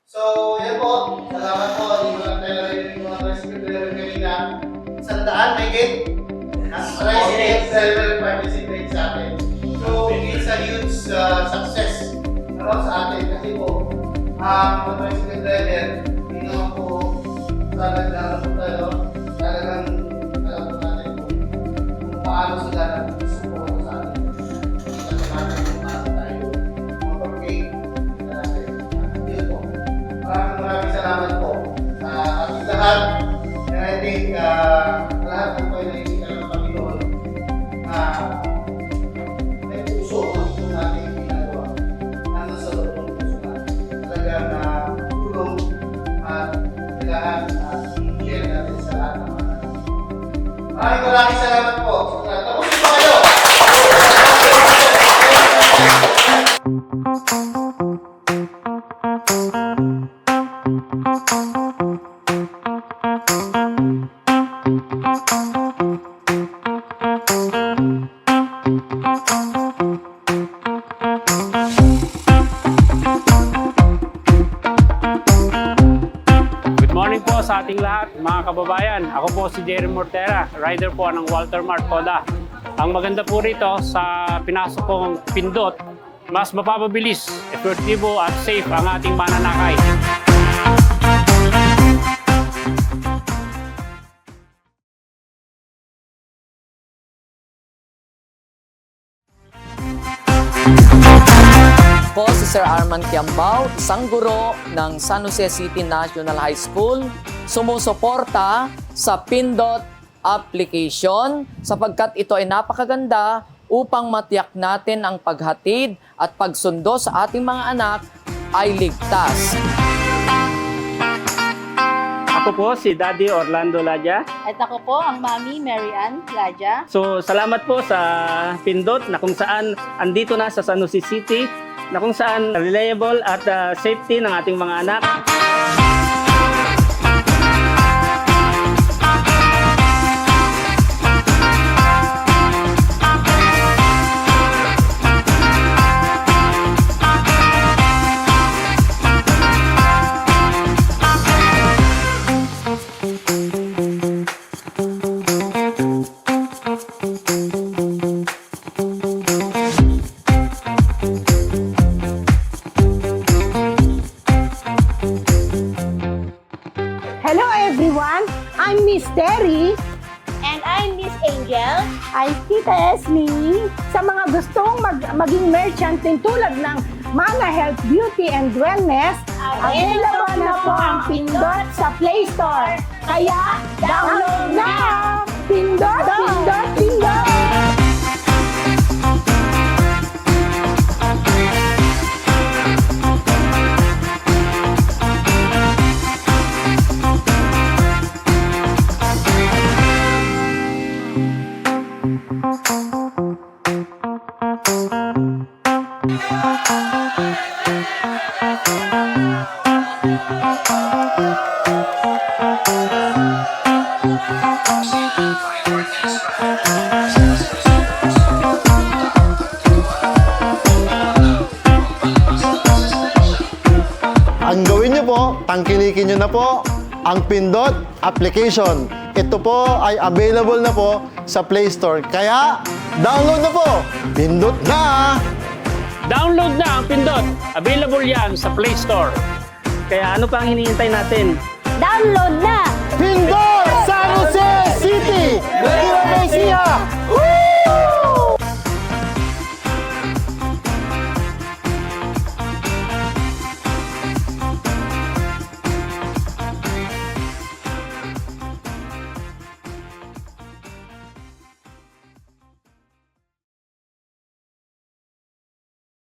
So, yan po. Salamat po. Hindi mo lang tayo yung mga tricycle driver kanina. 100 may gate. Tricycle driver participate sa atin. So, it's a huge success sa atin kasi po, mga tricycle driver, hindi naman po talagang alam po natin kung paano sila nag-support sa atin. Kasi natin kung paano tayo motorcade natin. Yun po. Maraming salamat po sa ating lahat. And I think lahat po kayo nakikita ng Panginoon na may puso ang ito natin ginagawa. Nasa sa loob ng puso natin. Talagang tulong at kailangan i-share natin sa lahat ng mga natin. Maraming salamat po. Tapos po kayo! Good morning po sa ating lahat, mga kababayan. Ako po si Jerry Mortera, rider po ng Walter Mart Koda. Ang maganda po rito sa pinasok kong pindot, mas mapapabilis, efektibo at safe ang ating mananakay. Po si Sir Arman Kiambao, isang guro ng San Jose City National High School, sumusuporta sa Pindot application sapagkat ito ay napakaganda upang matiyak natin ang paghatid at pagsundo sa ating mga anak ay ligtas. Ako po si Daddy Orlando Ladja. At ako po ang Mami Mary Ann Ladja. So salamat po sa pindot na kung saan andito na sa San Jose City, na kung saan reliable at safety ng ating mga anak. Hello everyone, I'm Miss Terry. And I'm Miss Angel. I'm Tita Esme. Sa mga gustong maging merchant din tulad ng Mana Health, Beauty and Wellness, available na po ang Pindot sa Play Store. Kaya, download na! Pindot, Pindot, Pindot! Ang gawin nyo po, tangkilikin nyo na po ang Pindot application. Ito po ay available na po sa Play Store. Kaya, download na po! Pindot na! Download na ang pindot. Available yan sa Play Store. Kaya ano pa ang hinihintay natin? Download na! Pindot! San Jose City!